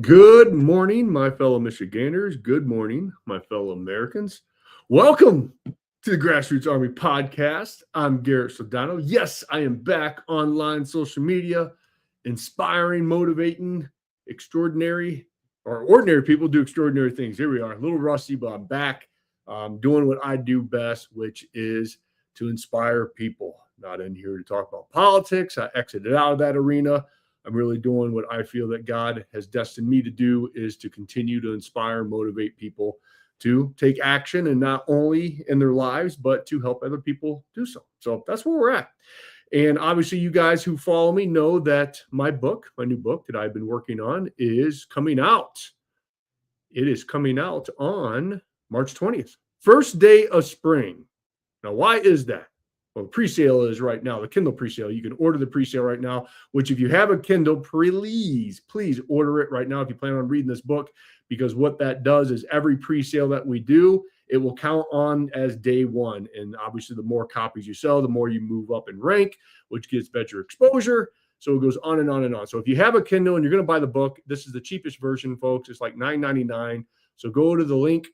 Good morning, my fellow Michiganders. Good morning, my fellow Americans. Welcome to the Grassroots Army Podcast. I'm Garrett Sodano. Yes, I am back online social media, inspiring, motivating, extraordinary or ordinary people do extraordinary things. Here we are, a little rusty, but I'm back doing what I do best, which is to inspire people. Not in here to talk about politics. I exited out of that arena. I'm really doing what I feel that God has destined me to do, is to continue to inspire, motivate people to take action, and not only in their lives, but to help other people do so. So that's where we're at. And obviously, you guys who follow me know that my new book that I've been working on is coming out. It is coming out on March 20th, first day of spring. Now, why is that? Well, the pre-sale is right now, the Kindle pre-sale. You can order the pre-sale right now, which if you have a Kindle, please order it right now if you plan on reading this book, because what that does is every pre-sale that we do, it will count on as day one. And obviously, the more copies you sell, the more you move up in rank, which gets better exposure. So it goes on and on and on. So if you have a Kindle and you're going to buy the book, this is the cheapest version, folks. It's like $9.99. So go to the link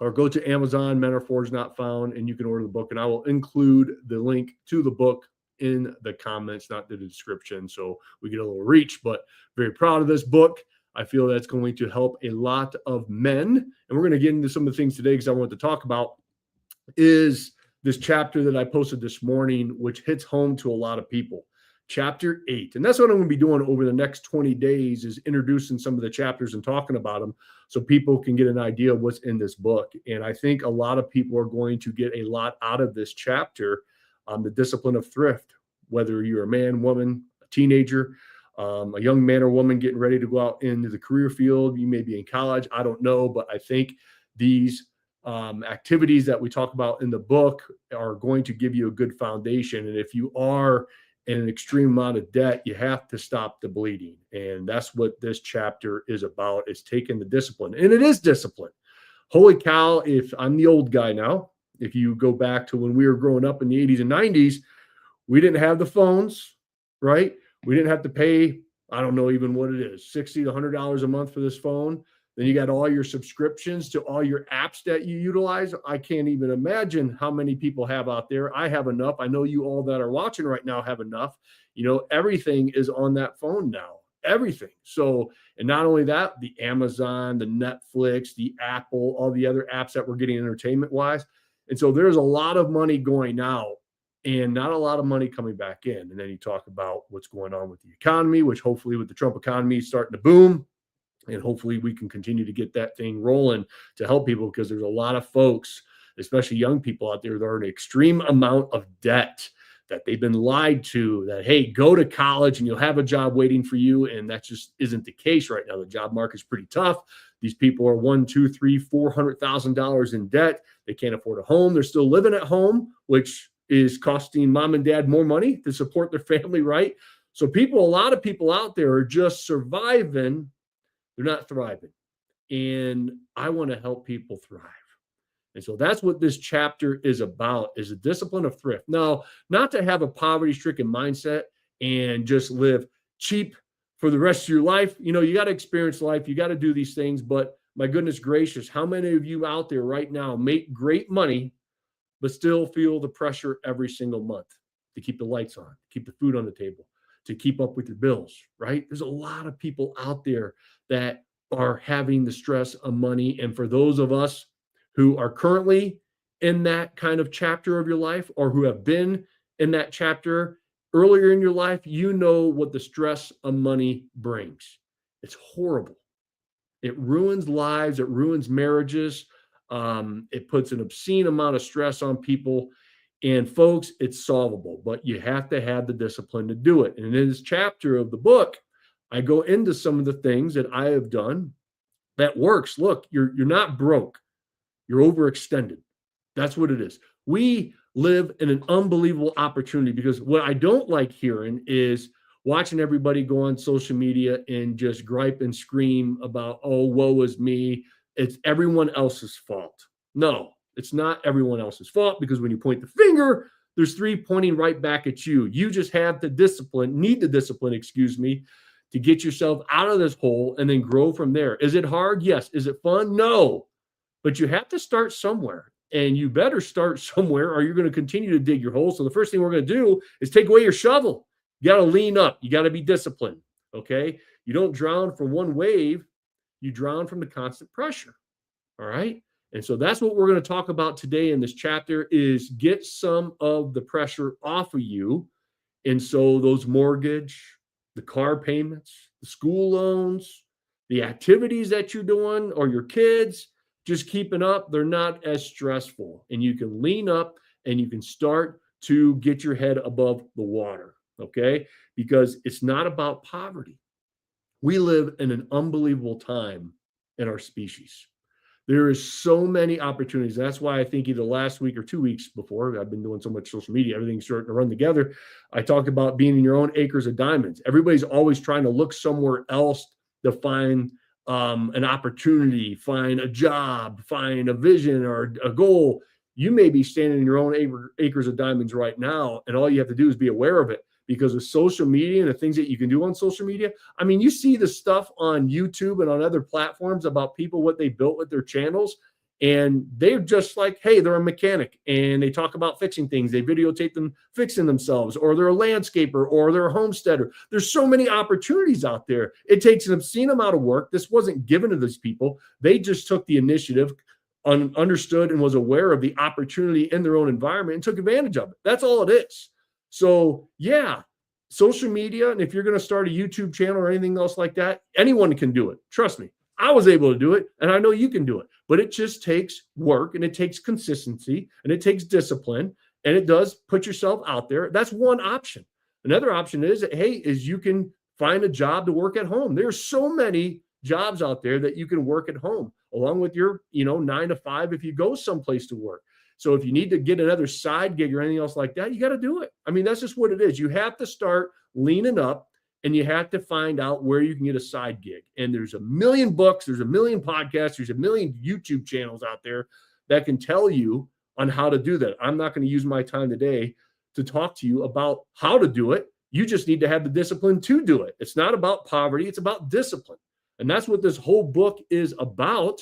or go to Amazon, Men Are Forged Not Found, and you can order the book. And I will include the link to the book in the comments, not the description, so we get a little reach. But very proud of this book. I feel that's going to help a lot of men. And we're going to get into some of the things today, because I want to talk about is this chapter that I posted this morning, which hits home to a lot of people. Chapter 8. And that's what I'm going to be doing over the next 20 days, is introducing some of the chapters and talking about them so people can get an idea of what's in this book. And I think a lot of people are going to get a lot out of this chapter on the discipline of thrift, whether you're a man, woman, a teenager, a young man or woman getting ready to go out into the career field. You may be in college. I don't know. But I think these activities that we talk about in the book are going to give you a good foundation. And if you are in an extreme amount of debt, you have to stop the bleeding. And that's what this chapter is about, is taking the discipline. And it is discipline. Holy cow, if I'm the old guy now, if you go back to when we were growing up in the 80s and 90s, we didn't have the phones, right? We didn't have to pay, I don't know even what it is, $60 to $100 a month for this phone. Then you got all your subscriptions to all your apps that you utilize. I can't even imagine how many people have out there. I have enough. I know you all that are watching right now have enough. You know, everything is on that phone now. Everything. So, and not only that, the Amazon, the Netflix, the Apple, all the other apps that we're getting entertainment wise. And so there's a lot of money going out and not a lot of money coming back in. And then you talk about what's going on with the economy, which hopefully with the Trump economy is starting to boom. And hopefully we can continue to get that thing rolling to help people, because there's a lot of folks, especially young people out there, that are in an extreme amount of debt, that they've been lied to, that, hey, go to college and you'll have a job waiting for you. And that just isn't the case right now. The job market's pretty tough. These people are $100,000, $200,000, $300,000, $400,000 in debt. They can't afford a home. They're still living at home, which is costing mom and dad more money to support their family, right? So a lot of people out there are just surviving. They're not thriving. And I want to help people thrive. And so that's what this chapter is about, is a discipline of thrift. Now, not to have a poverty-stricken mindset and just live cheap for the rest of your life. You know, you got to experience life. You got to do these things. But my goodness gracious, how many of you out there right now make great money, but still feel the pressure every single month to keep the lights on, keep the food on the table, to keep up with your bills, right? There's a lot of people out there that are having the stress of money. And for those of us who are currently in that kind of chapter of your life, or who have been in that chapter earlier in your life, you know what the stress of money brings. It's horrible. It ruins lives. It ruins marriages. It puts an obscene amount of stress on people. And folks, it's solvable, but you have to have the discipline to do it. And in this chapter of the book, I go into some of the things that I have done that works. Look, you're not broke. You're overextended. That's what it is. We live in an unbelievable opportunity, because what I don't like hearing is watching everybody go on social media and just gripe and scream about, oh, woe is me. It's everyone else's fault. No, it's not everyone else's fault, because when you point the finger, there's three pointing right back at you. You just have the discipline, need the discipline, to get yourself out of this hole and then grow from there. Is it hard? Yes. Is it fun? No. But you have to start somewhere, and you better start somewhere or you're going to continue to dig your hole. So the first thing we're going to do is take away your shovel. You got to lean up. You got to be disciplined. Okay. You don't drown from one wave. You drown from the constant pressure. All right. And so that's what we're going to talk about today in this chapter is get some of the pressure off of you. And so those mortgage, the car payments, the school loans, the activities that you're doing or your kids, just keeping up, they're not as stressful. And you can lean up and you can start to get your head above the water. Okay. Because it's not about poverty. We live in an unbelievable time in our species. There is so many opportunities. That's why I think either last week or 2 weeks before, I've been doing so much social media, everything's starting to run together. I talked about being in your own acres of diamonds. Everybody's always trying to look somewhere else to find an opportunity, find a job, find a vision or a goal. You may be standing in your own acres of diamonds right now, and all you have to do is be aware of it. Because of social media and the things that you can do on social media. I mean, you see the stuff on YouTube and on other platforms about people, what they built with their channels. And they're just like, hey, they're a mechanic and they talk about fixing things. They videotape them fixing themselves, or they're a landscaper, or they're a homesteader. There's so many opportunities out there. It takes an obscene amount of work. This wasn't given to these people. They just took the initiative, understood and was aware of the opportunity in their own environment and took advantage of it. That's all it is. So yeah, social media. And if you're going to start a YouTube channel or anything else like that, anyone can do it. Trust me. I was able to do it and I know you can do it, but it just takes work and it takes consistency and it takes discipline and it does put yourself out there. That's one option. Another option is, you can find a job to work at home. There's so many jobs out there that you can work at home along with your, 9 to 5, if you go someplace to work. So if you need to get another side gig or anything else like that, you got to do it. I mean, that's just what it is. You have to start leaning up and you have to find out where you can get a side gig. And there's a million books, there's a million podcasts, there's a million YouTube channels out there that can tell you on how to do that. I'm not going to use my time today to talk to you about how to do it. You just need to have the discipline to do it. It's not about poverty. It's about discipline. And that's what this whole book is about.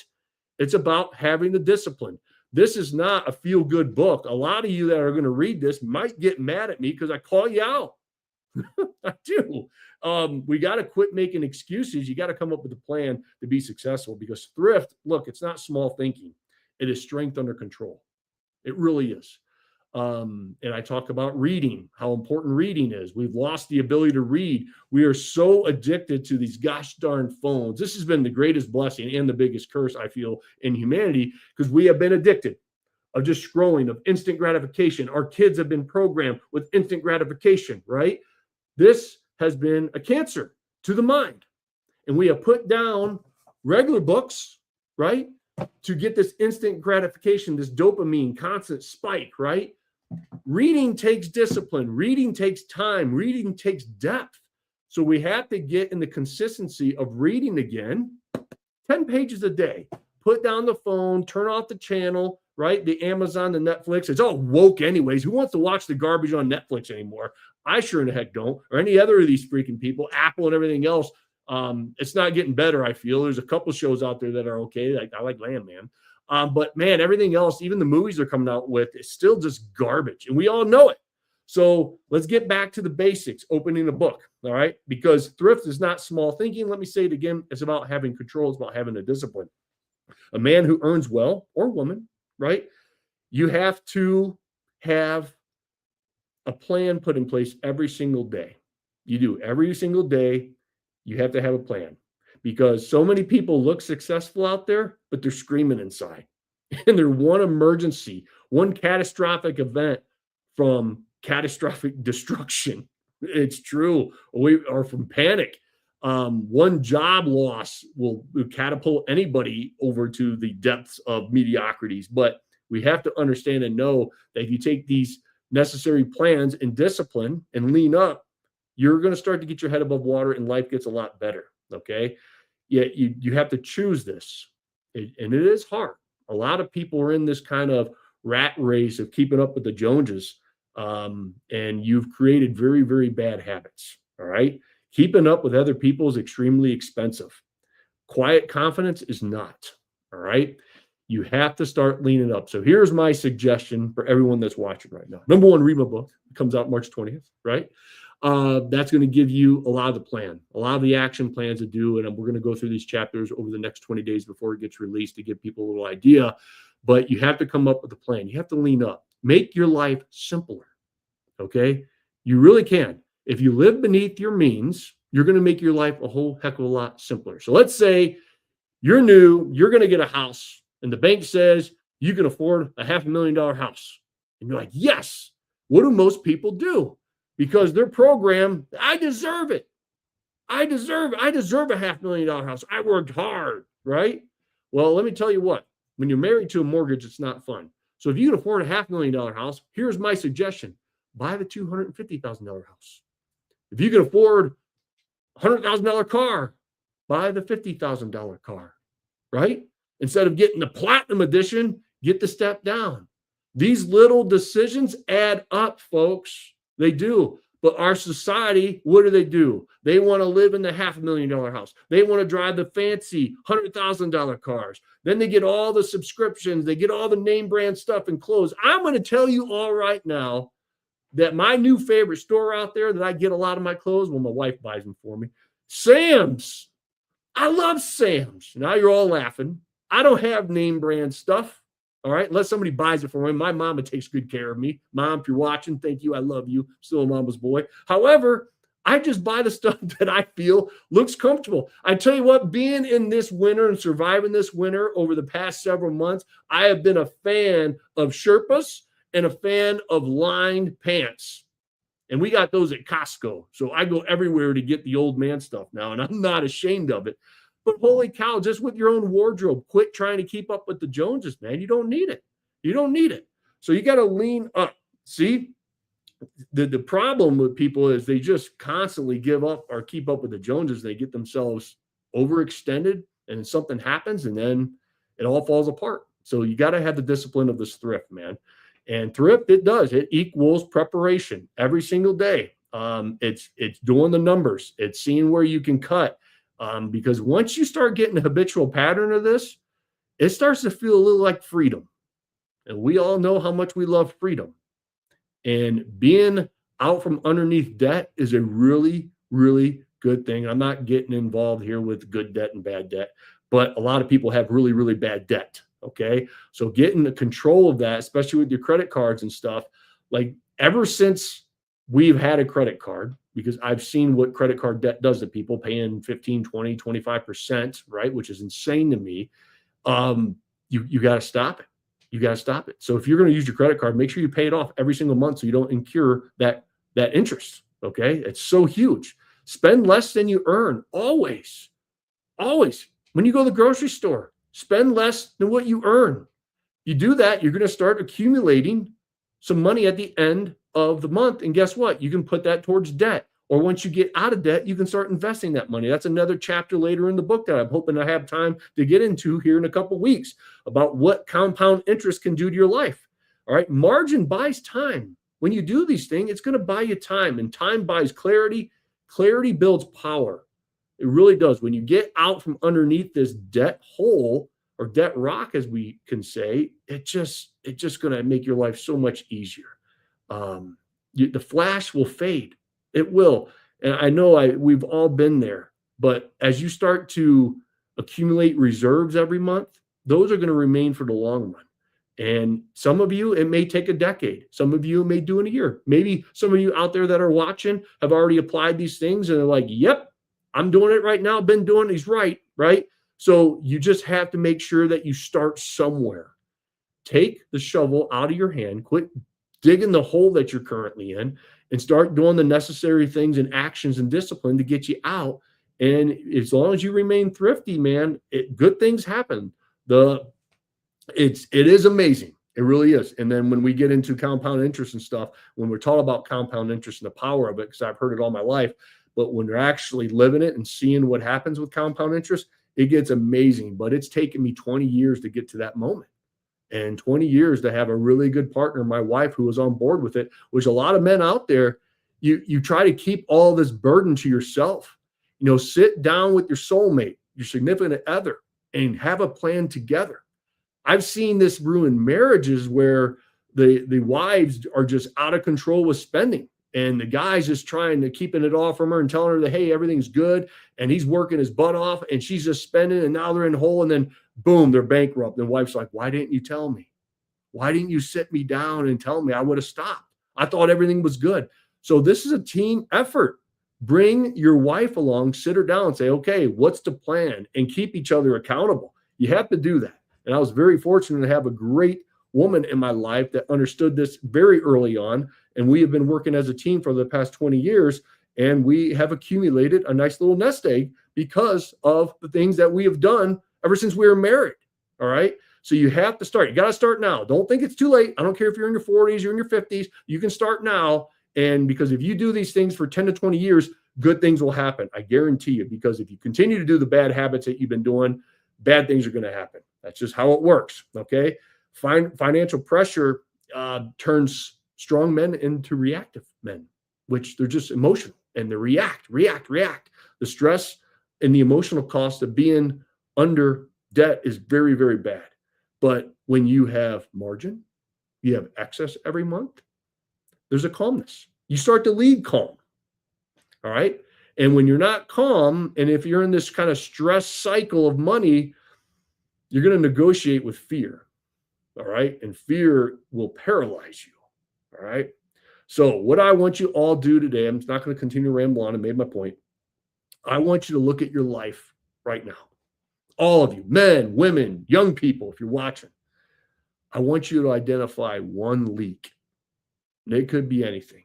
It's about having the discipline. This is not a feel-good book. A lot of you that are going to read this might get mad at me because I call you out. I do. We got to quit making excuses. You got to come up with a plan to be successful, because thrift, look, it's not small thinking. It is strength under control. It really is. And I talk about reading, how important reading is. We've lost the ability to read. We are so addicted to these gosh darn phones. This has been the greatest blessing and the biggest curse, I feel, in humanity, because we have been addicted of just scrolling, of instant gratification. Our kids have been programmed with instant gratification, right? This has been a cancer to the mind. And we have put down regular books, right, to get this instant gratification, this dopamine constant spike, right? Reading takes discipline. Reading takes time. Reading takes depth. So we have to get in the consistency of reading again, 10 pages a day. Put down the phone, turn off the channel, right? The Amazon, the Netflix. It's all woke anyways. Who wants to watch the garbage on Netflix anymore? I sure in the heck don't. Or any other of these freaking people, Apple and everything else. It's not getting better, I feel. There's a couple shows out there that are okay. I like Landman. But man, everything else, even the movies they're coming out with, is still just garbage. And we all know it. So let's get back to the basics, opening the book, all right? Because thrift is not small thinking. Let me say it again. It's about having control. It's about having a discipline. A man who earns well, or woman, right? You have to have a plan put in place every single day. You do every single day. You have to have a plan, because so many people look successful out there, but they're screaming inside. And they're one emergency, one catastrophic event from catastrophic destruction. It's true. Or from panic. One job loss will catapult anybody over to the depths of mediocrities. But we have to understand and know that if you take these necessary plans and discipline and lean up, you're going to start to get your head above water and life gets a lot better. Okay. Yet you have to choose this. And it is hard. A lot of people are in this kind of rat race of keeping up with the Joneses. And you've created very, very bad habits. All right. Keeping up with other people is extremely expensive. Quiet confidence is not. All right. You have to start leaning up. So here's my suggestion for everyone that's watching right now. Number one, read my book. It comes out March 20th, right? That's going to give you a lot of the plan, a lot of the action plans to do. And we're going to go through these chapters over the next 20 days before it gets released to give people a little idea. But you have to come up with a plan. You have to lean up. Make your life simpler. Okay? You really can. If you live beneath your means, you're going to make your life a whole heck of a lot simpler. So let's say you're new, you're going to get a house, and the bank says you can afford a $500,000 house. And you're like, yes. What do most people do? Because they're programmed, I deserve it. I deserve a $500,000 house. I worked hard, right? Well, let me tell you what. When you're married to a mortgage, it's not fun. So if you can afford a $500,000 house, here's my suggestion. Buy the $250,000 house. If you can afford a $100,000 car, buy the $50,000 car, right? Instead of getting the platinum edition, get the step down. These little decisions add up, folks. They do. But our society, what do? They want to live in the $500,000 house. They want to drive the fancy $100,000 cars. Then they get all the subscriptions. They get all the name brand stuff and clothes. I'm going to tell you all right now that my new favorite store out there that I get a lot of my clothes, well, my wife buys them for me, Sam's. I love Sam's. Now you're all laughing. I don't have name brand stuff. All right. Unless somebody buys it for me. My mama takes good care of me. Mom, if you're watching, thank you. I love you. Still a mama's boy. However, I just buy the stuff that I feel looks comfortable. I tell you what, being in this winter and surviving this winter over the past several months, I have been a fan of Sherpas and a fan of lined pants. And we got those at Costco. So I go everywhere to get the old man stuff now, and I'm not ashamed of it. But holy cow, just with your own wardrobe, quit trying to keep up with the Joneses, man. You don't need it. You don't need it. So you got to lean up. See, the problem with people is they just constantly give up or keep up with the Joneses. They get themselves overextended and something happens and then it all falls apart. So you got to have the discipline of this thrift, man. And thrift, it equals preparation every single day. It's doing the numbers. It's seeing where you can cut. Because once you start getting a habitual pattern of this, it starts to feel a little like freedom. And we all know how much we love freedom. And being out from underneath debt is a really, really good thing. I'm not getting involved here with good debt and bad debt, but a lot of people have really, really bad debt. Okay. So getting the control of that, especially with your credit cards and stuff, like ever since we've had a credit card, because I've seen what credit card debt does to people, paying 15, 20, 25%, right? Which is insane to me. You got to stop it. You got to stop it. So if you're going to use your credit card, make sure you pay it off every single month so you don't incur that interest. Okay. It's so huge. Spend less than you earn. Always. Always. When you go to the grocery store, spend less than what you earn. You do that, you're going to start accumulating some money at the end of the month. And guess what? You can put that towards debt. Or once you get out of debt, you can start investing that money. That's another chapter later in the book that I'm hoping I have time to get into here in a couple of weeks about what compound interest can do to your life. All right. Margin buys time. When you do these things, it's going to buy you time, and time buys clarity. Clarity builds power. It really does. When you get out from underneath this debt hole or debt rock, as we can say, it's just going to make your life so much easier. The flash will fade. It will. And I know we've all been there, but as you start to accumulate reserves every month, those are going to remain for the long run. And some of you, it may take a decade. Some of you may do in a year. Maybe some of you out there that are watching have already applied these things and they're like, yep, I'm doing it right now. Been doing it. He's right. So you just have to make sure that you start somewhere. Take the shovel out of your hand, quit digging the hole that you're currently in, and start doing the necessary things and actions and discipline to get you out. And as long as you remain thrifty, man, good things happen. It is amazing. It really is. And then when we get into compound interest and stuff, when we're talking about compound interest and the power of it, because I've heard it all my life, but when you're actually living it and seeing what happens with compound interest, it gets amazing. But it's taken me 20 years to get to that moment. And 20 years to have a really good partner, my wife, who was on board with it, which a lot of men out there, You try to keep all this burden to yourself. Sit down with your soulmate, your significant other, and have a plan together. I've seen this ruin marriages where the wives are just out of control with spending, and the guy's just trying to keeping it all from her and telling her that, hey, everything's good, and he's working his butt off, and she's just spending, and now they're in a hole, and then boom, they're bankrupt. And the wife's like, why didn't you tell me? Why didn't you sit me down and tell me? I would have stopped. I thought everything was good. So this is a team effort. Bring your wife along, sit her down and say, okay, what's the plan? And keep each other accountable. You have to do that. And I was very fortunate to have a great woman in my life that understood this very early on. And we have been working as a team for the past 20 years. And we have accumulated a nice little nest egg because of the things that we have done ever since we were married. All right. So you have to start. You got to start now. Don't think it's too late. I don't care if you're in your 40s, you're in your 50s. You can start now. And because if you do these things for 10 to 20 years, good things will happen. I guarantee you, because if you continue to do the bad habits that you've been doing, bad things are going to happen. That's just how it works. Okay. Financial pressure turns strong men into reactive men, which they're just emotional and they react. The stress and the emotional cost of being under debt is very, very bad. But when you have margin, you have excess every month, there's a calmness. You start to lead calm. All right. And when you're not calm, and if you're in this kind of stress cycle of money, you're going to negotiate with fear. All right. And fear will paralyze you. All right. So what I want you all do today, I'm not going to continue to ramble on. I made my point. I want you to look at your life right now. All of you, men, women, young people, if you're watching, I want you to identify one leak. And it could be anything.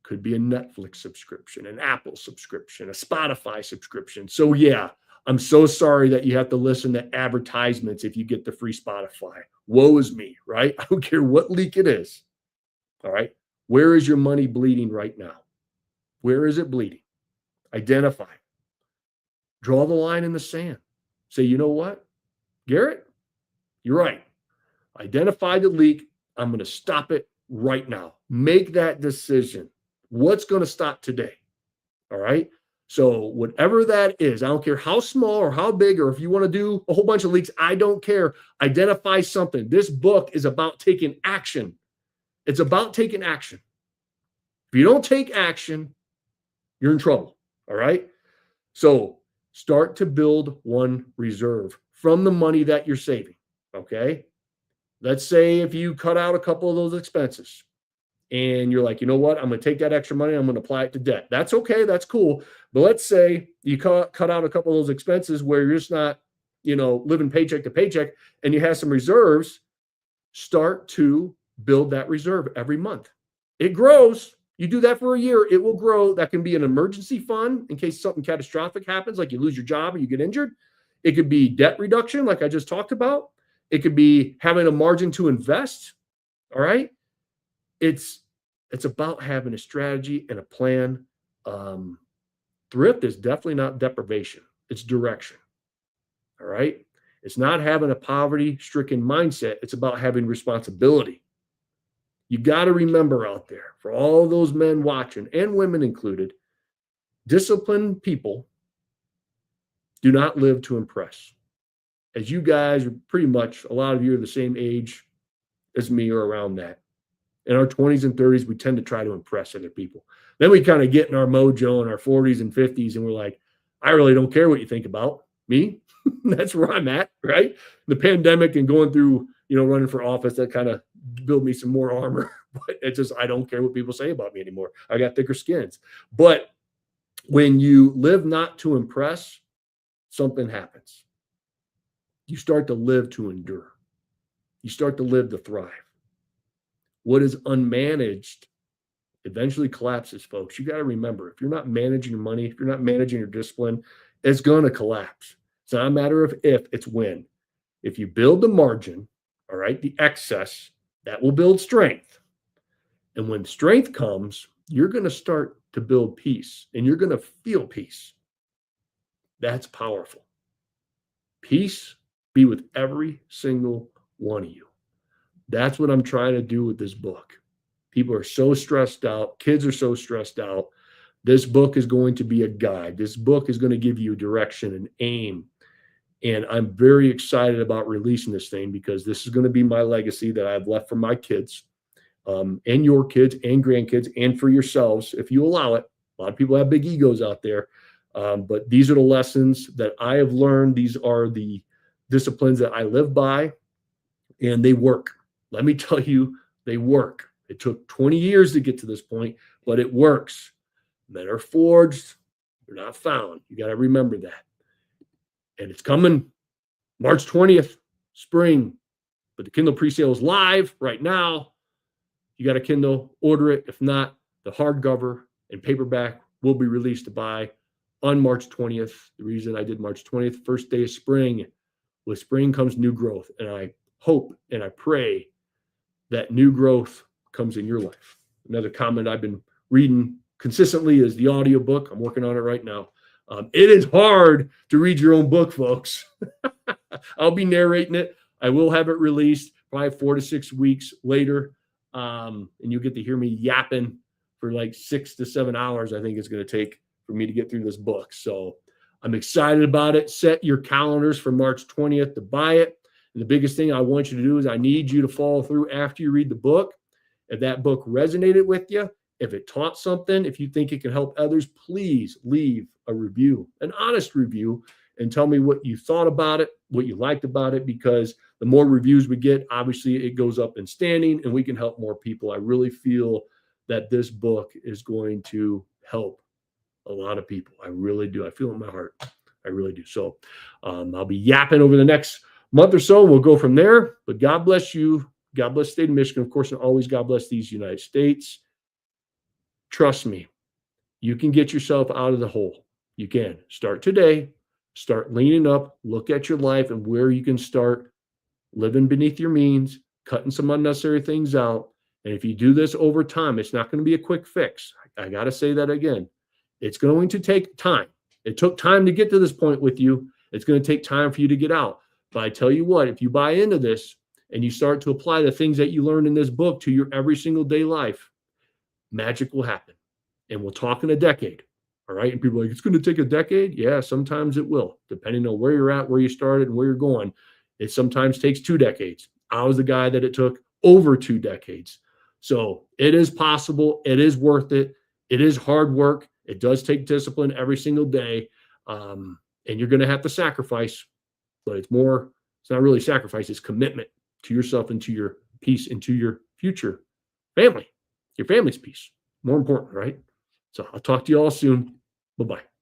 Could be a Netflix subscription, an Apple subscription, a Spotify subscription. So yeah, I'm so sorry that you have to listen to advertisements if you get the free Spotify. Woe is me, right? I don't care what leak it is. All right. Where is your money bleeding right now? Where is it bleeding? Identify. Draw the line in the sand. Say, you know what, Garrett, you're right. Identify the leak. I'm going to stop it right now. Make that decision. What's going to stop today? All right. So whatever that is, I don't care how small or how big, or if you want to do a whole bunch of leaks, I don't care. Identify something. This book is about taking action. It's about taking action. If you don't take action, you're in trouble. All right. So start to build one reserve from the money that you're saving. Okay. Let's say if you cut out a couple of those expenses and you're like, you know what, I'm going to take that extra money, I'm going to apply it to debt. That's okay. That's cool. But let's say you cut out a couple of those expenses where you're just not, living paycheck to paycheck, and you have some reserves. Start to build that reserve every month. It grows. You do that for a year, it will grow. That can be an emergency fund in case something catastrophic happens, like you lose your job or you get injured. It could be debt reduction, like I just talked about. It could be having a margin to invest. All right. It's about having a strategy and a plan. Thrift is definitely not deprivation. It's direction. All right. It's not having a poverty-stricken mindset. It's about having responsibility. You got to remember out there, for all those men watching and women included, disciplined people do not live to impress. As you guys are pretty much, a lot of you are the same age as me or around that. In our 20s and 30s, we tend to try to impress other people. Then we kind of get in our mojo in our 40s and 50s, and we're like, I really don't care what you think about me. That's where I'm at, right? The pandemic and going through, running for office, that kind of built me some more armor. But it's just, I don't care what people say about me anymore. I got thicker skins. But when you live not to impress, something happens. You start to live to endure. You start to live to thrive. What is unmanaged eventually collapses, folks. You got to remember, if you're not managing your money, if you're not managing your discipline, it's going to collapse. It's not a matter of if, it's when. If you build the margin, all right, the excess, that will build strength. And when strength comes, you're going to start to build peace, and you're going to feel peace. That's powerful. Peace be with every single one of you. That's what I'm trying to do with this book. People are so stressed out. Kids are so stressed out. This book is going to be a guide. This book is going to give you direction and aim. And I'm very excited about releasing this thing because this is going to be my legacy that I've left for my kids, and your kids and grandkids, and for yourselves, if you allow it. A lot of people have big egos out there. But these are the lessons that I have learned. These are the disciplines that I live by, and they work. Let me tell you, they work. It took 20 years to get to this point, but it works. Men are forged, they're not found. You got to remember that. And it's coming March 20th, spring. But the Kindle presale is live right now. You got a Kindle, order it. If not, the hardcover and paperback will be released to buy on March 20th. The reason I did March 20th, first day of spring. With spring comes new growth. And I hope and I pray that new growth comes in your life. Another comment I've been reading consistently is the audiobook. I'm working on it right now. It is hard to read your own book, folks. I'll be narrating it. I will have it released probably 4 to 6 weeks later. And you'll get to hear me yapping for like 6 to 7 hours, I think it's going to take for me to get through this book. So I'm excited about it. Set your calendars for March 20th to buy it. And the biggest thing I want you to do is I need you to follow through after you read the book. If that book resonated with you, if it taught something, if you think it can help others, please leave a review, an honest review, and tell me what you thought about it, what you liked about it, because the more reviews we get, obviously it goes up in standing and we can help more people. I really feel that this book is going to help a lot of people. I really do. I feel it in my heart. I really do. So I'll be yapping over the next month or so. We'll go from there. But God bless you. God bless the state of Michigan, of course, and always God bless these United States. Trust me, you can get yourself out of the hole. You can. Start today. Start leaning up. Look at your life and where you can start living beneath your means, cutting some unnecessary things out. And if you do this over time, it's not going to be a quick fix. I got to say that again. It's going to take time. It took time to get to this point with you. It's going to take time for you to get out. But I tell you what, if you buy into this and you start to apply the things that you learned in this book to your every single day life, magic will happen. And we'll talk in a decade. All right. And people are like, it's going to take a decade. Yeah, sometimes it will, depending on where you're at, where you started, and where you're going. It sometimes takes 2 decades. I was the guy that it took over 2 decades. So it is possible. It is worth it. It is hard work. It does take discipline every single day. And you're going to have to sacrifice, but it's not really sacrifice. It's commitment to yourself and to your peace and to your future family, your family's peace. More important, right? So I'll talk to you all soon. Bye-bye.